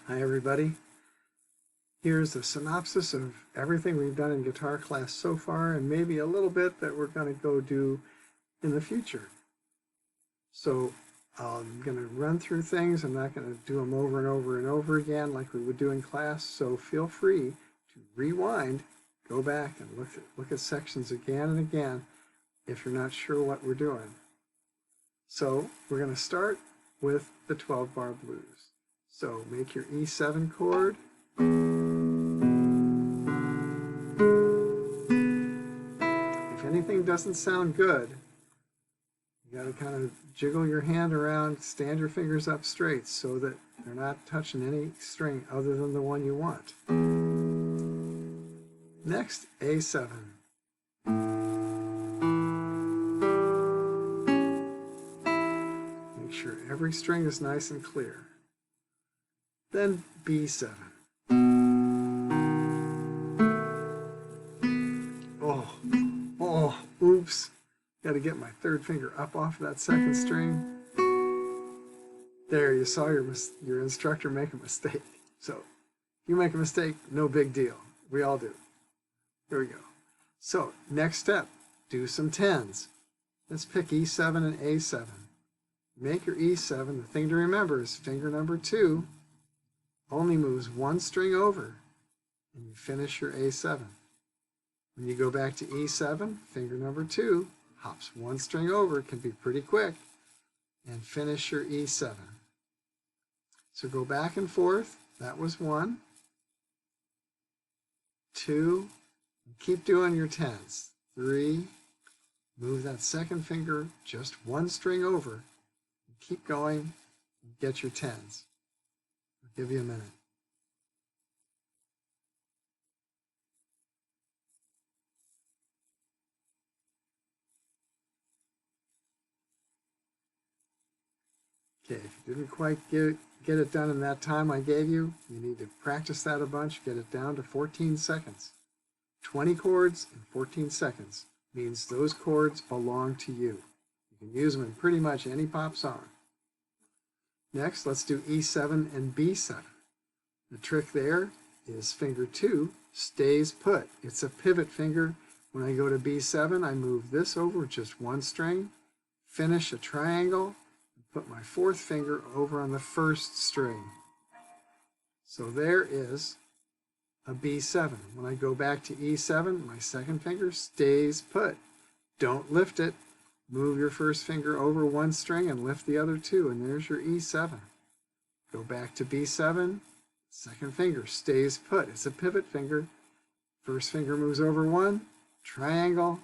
Hi everybody. Here's a synopsis of everything we've done in guitar class so far and maybe a little bit that we're going to go do in the future. So I'm going to run through things. I'm not going to do them over and over and over again like we would do in class. So feel free to rewind, go back and look at sections again and again if you're not sure what we're doing. So we're going to start with the 12-bar blues. So make your E7 chord. If anything doesn't sound good, you got to kind of jiggle your hand around, stand your fingers up straight so that they're not touching any string other than the one you want. Next, A7. Make sure every string is nice and clear. Then B7. Oops. Got to get my third finger up off that second string. There, you saw your instructor make a mistake. So, if you make a mistake, no big deal. We all do. Here we go. So, next step, do some tens. Let's pick E7 and A7. Make your E7. The thing to remember is finger number 2 only moves one string over, and you finish your A7. When you go back to E7, finger number 2 hops one string over, it can be pretty quick, and finish your E7. So go back and forth. That was 1, 2, and keep doing your tens. 3, move that second finger just one string over, and keep going, and get your tens. I'll give you a minute. Okay, if you didn't quite get it done in that time I gave you, you need to practice that a bunch, get it down to 14 seconds. 20 chords in 14 seconds means those chords belong to you. You can use them in pretty much any pop song. Next, let's do E7 and B7. The trick there is finger 2 stays put. It's a pivot finger. When I go to B7, I move this over just one string, finish a triangle, put my fourth finger over on the first string. So there is a B7. When I go back to E7, my second finger stays put. Don't lift it. Move your first finger over one string and lift the other two, and there's your E7. Go back to B7, second finger stays put. It's a pivot finger. First finger moves over one, triangle,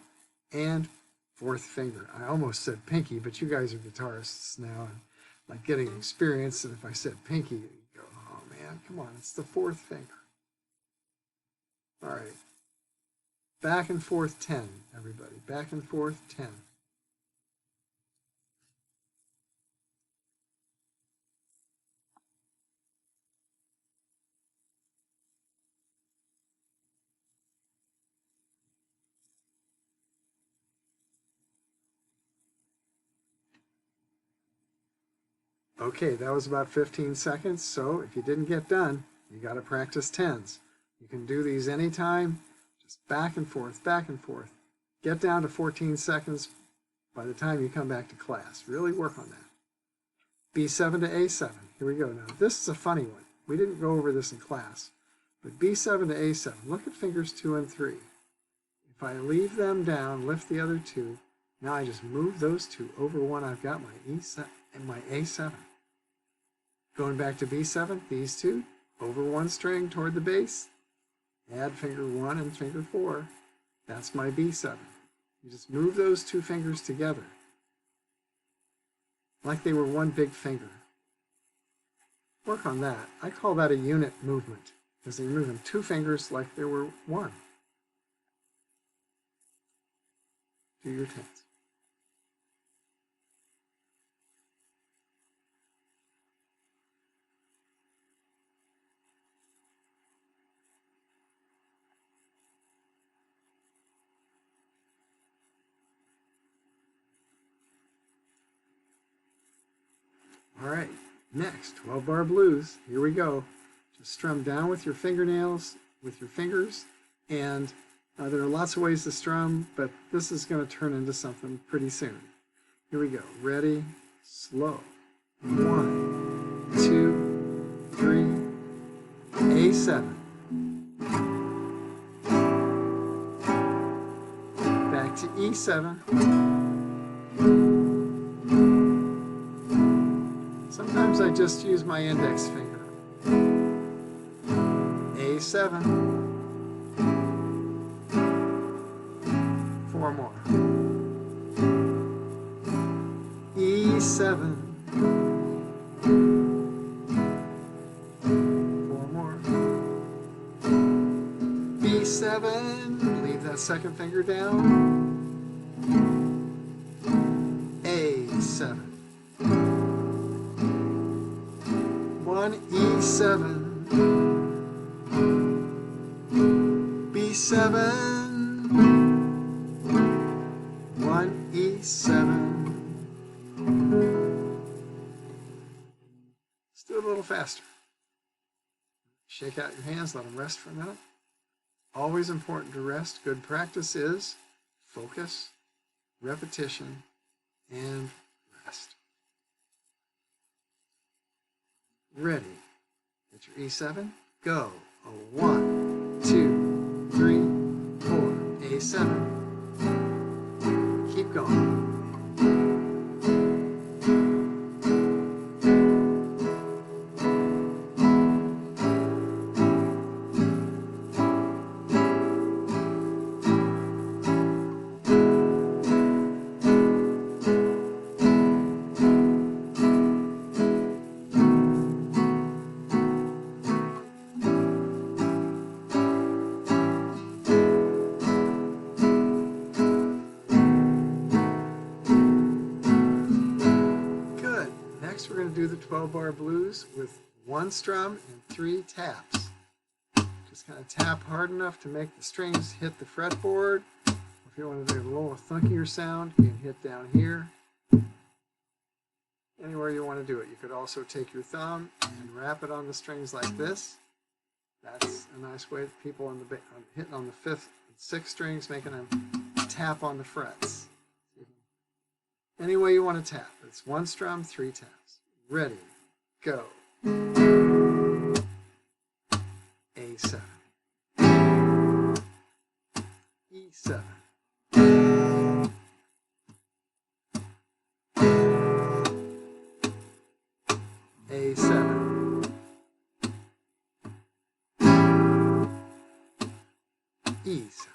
and fourth finger. I almost said pinky, but you guys are guitarists now and like getting experience, and if I said pinky, you go, oh man, come on, it's the fourth finger. All right. Back and forth 10, everybody. Back and forth 10. Okay, that was about 15 seconds, so if you didn't get done, you got to practice tens. You can do these anytime, just back and forth, back and forth. Get down to 14 seconds by the time you come back to class. Really work on that. B7 to A7. Here we go. Now, this is a funny one. We didn't go over this in class, but B7 to A7. Look at fingers 2 and 3. If I leave them down, lift the other two, now I just move those two over one. I've got my E7 and my A7. Going back to B7, these two, over one string toward the bass, add finger 1 and finger 4. That's my B7. You just move those two fingers together, like they were one big finger. Work on that. I call that a unit movement, because you're moving two fingers like they were one. Do your tens. All right, next, 12-bar blues. Here we go. Just strum down with your fingernails, with your fingers, and there are lots of ways to strum, but this is going to turn into something pretty soon. Here we go. Ready, slow. 1, 2, 3, A7. Back to E7. Sometimes I just use my index finger. A7. 4 more. E7. 4 more. B7. Leave that second finger down. A7. 1 E7. B7. 1 E7. Let's do it a little faster. Shake out your hands, let them rest for a minute. Always important to rest. Good practice is focus, repetition, and rest. Ready. Get your E7. Go. 1, 2, 3, 4. A7. Keep going. We're going to do the 12-bar blues with 1 strum and 3 taps. Just kind of tap hard enough to make the strings hit the fretboard. If you want to do a little thunkier sound, you can hit down here. Anywhere you want to do it. You could also take your thumb and wrap it on the strings like this. That's a nice way that people on the hitting on the 5th and 6th strings, making them tap on the frets. Any way you want to tap. It's 1 strum, 3 taps. Ready, go. A7. E7. A7. E7.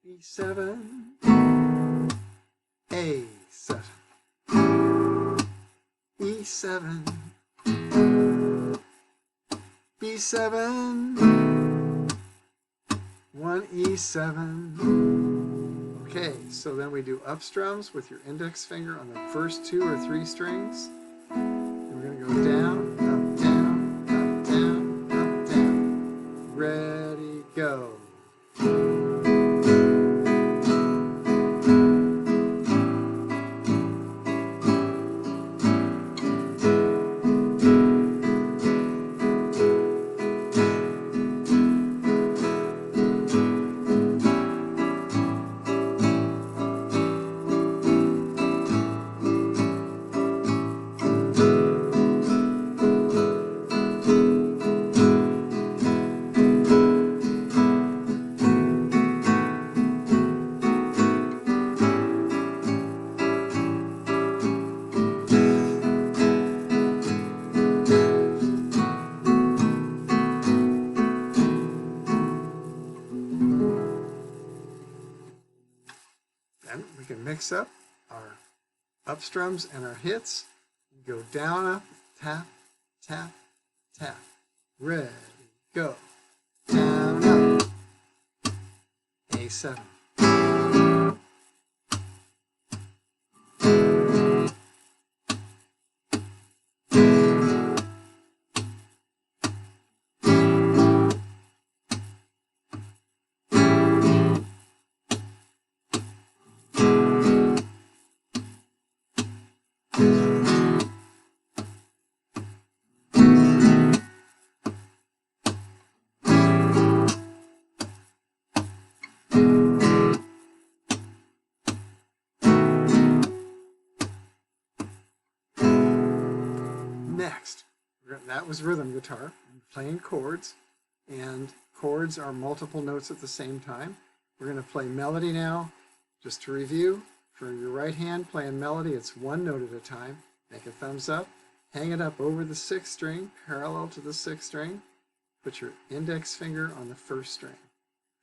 B7. A7. E7. B7. 1 E7. Okay, so then we do up strums with your index finger on the first 2 or 3 strings. And we're going to go down, up, down, up, down, up, down. Ready, go. Then we can mix up our up strums and our hits. Go down, up, tap, tap, tap. Ready, go. Down, up. A7. Next, that was rhythm guitar, playing chords, and chords are multiple notes at the same time. We're going to play melody now. Just to review, for your right hand playing melody, it's one note at a time. Make a thumbs up, hang it up over the 6th string, parallel to the 6th string. Put your index finger on the 1st string.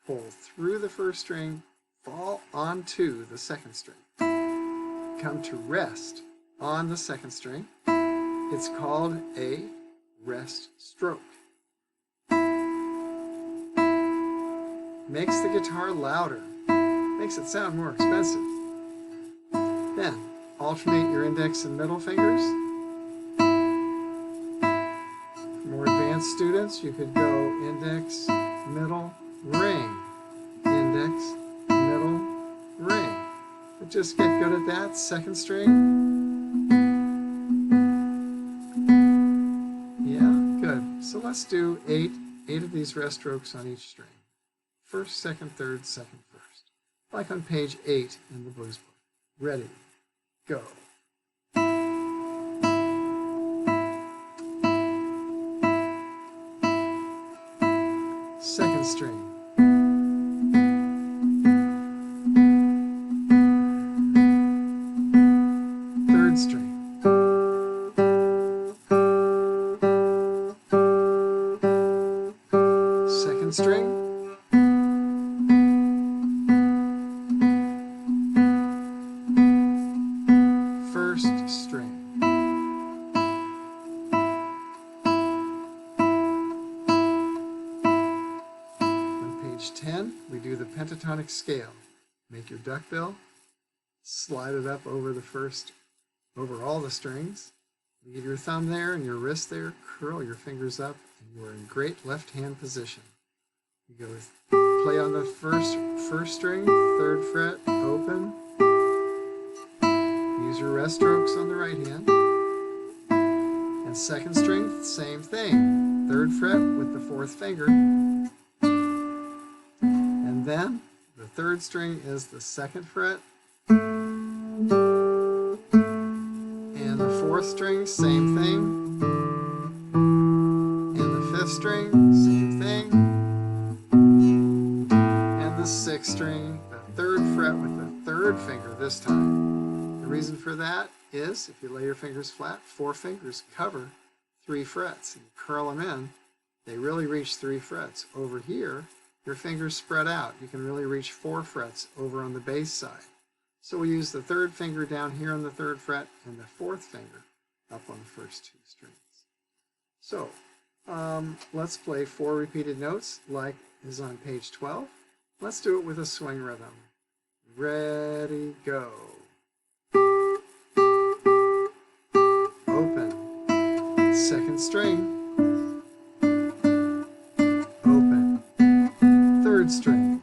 Pull through the 1st string, fall onto the 2nd string. Come to rest on the 2nd string. It's called a rest stroke. Makes the guitar louder, makes it sound more expensive. Then alternate your index and middle fingers. For more advanced students, you could go index, middle, ring, index, middle, ring. But just get good at that. 2nd string. Yeah, good. So let's do eight of these rest strokes on each string. 1st, 2nd, 3rd, 2nd, 1st. Like on page 8 in the blues book. Ready, go. 2nd string. 3rd string. 2nd string. 1st string. On page 10, we do the pentatonic scale. Make your duckbill, slide it up over over all the strings. You give your thumb there and your wrist there, curl your fingers up, and you are in great left-hand position. You go with, play on the first string, 3rd fret, open. Use your rest strokes on the right hand. And 2nd string, same thing. 3rd fret with the 4th finger. And then the 3rd string is the 2nd fret. And the 4th string, same thing. And the 5th string, same thing. And the 6th string, the 3rd fret with the 3rd finger this time. The reason for that is, if you lay your fingers flat, 4 fingers cover 3 frets. And you curl them in, they really reach 3 frets. Over here, your fingers spread out. You can really reach 4 frets over on the bass side. So we use the 3rd finger down here on the 3rd fret and the 4th finger up on the first 2 strings. So let's play 4 repeated notes like is on page 12. Let's do it with a swing rhythm. Ready, go. Open. 2nd string. Open. 3rd string.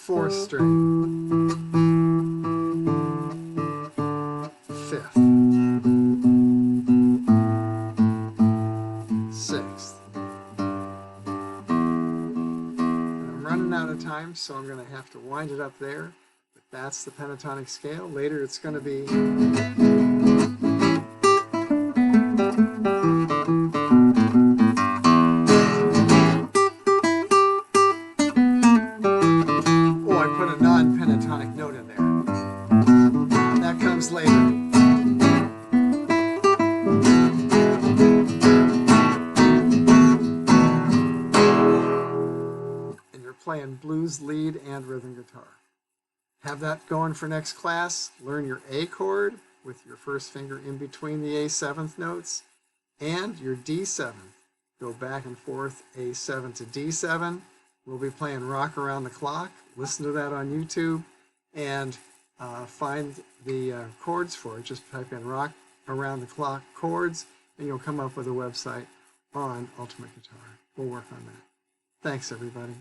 4th string. 5th. 6th. I'm running out of time, so I'm going to have to wind it up there. But that's the pentatonic scale. Later it's going to be... non-pentatonic note in there. That comes later. And you're playing blues lead and rhythm guitar. Have that going for next class. Learn your A chord with your 1st finger in between the A7th notes and your D7th. Go back and forth A7 to D7. We'll be playing Rock Around the Clock. Listen to that on YouTube and find the chords for it. Just type in Rock Around the Clock chords and you'll come up with a website on Ultimate Guitar. We'll work on that. Thanks, everybody.